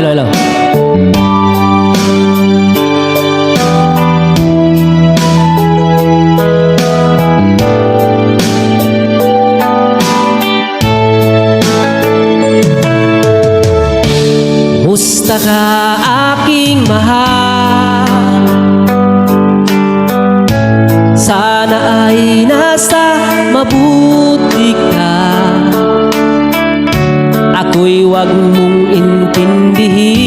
hello. Musta ka aking mahal? Sana ay nasa mabuti ka. Ako'y wag mong intindihin.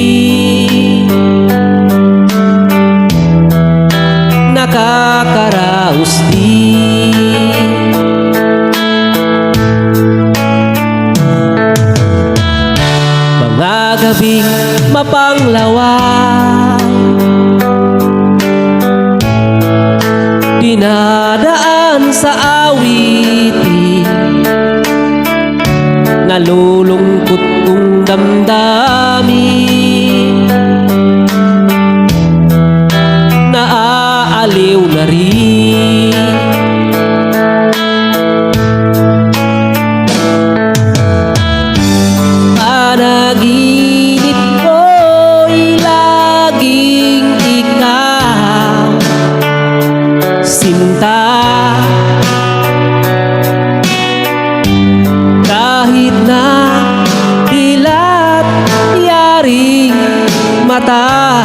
Nakakaraos din. Mga gabing mapanglawan, dinadaan sa awitin, nalulungkot kong damdamin, naaaliw na rin. Panaginip ko'y laging ikaw, sinta. Kahit na dilat yaring mata,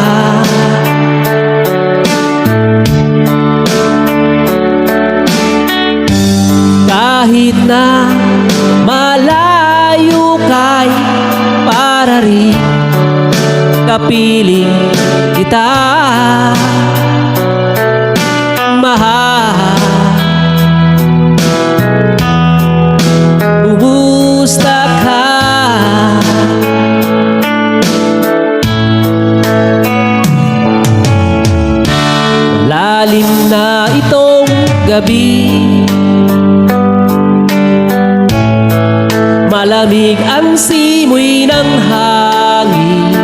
kahit na malayo kay para rin kapiling kita, mahal. Kumusta ka? Malalim na itong gabi, malamig ang simoy ng hangin.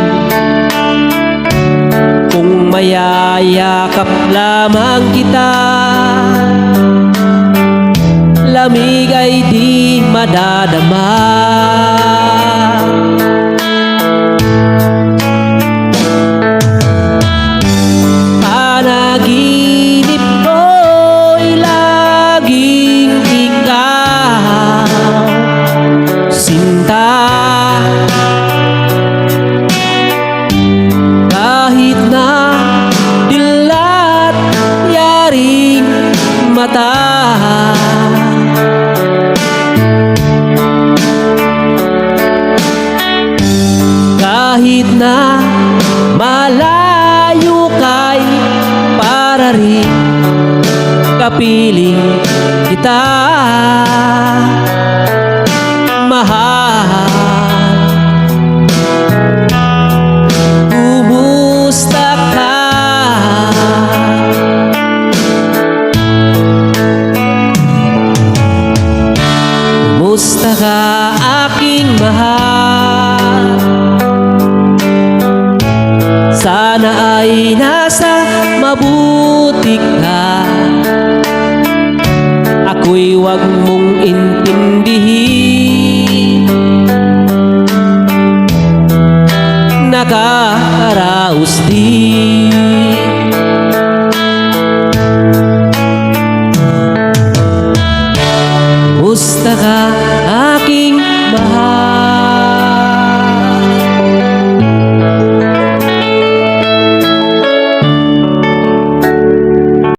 Kung mayayakap lamang kita, lamig ay di madadama. Panaginip ko'y laging ikaw, sinta. Kahit na dilat yaring mata, kahit na malayo kay para rin kapiling kita, mahal. Kumusta ka? Kumusta ka aking mahal? Sana ay nasa mabuti ka. Ako'y wag mong intindihin. Nakakaraos din. Kumusta ka aking mahal?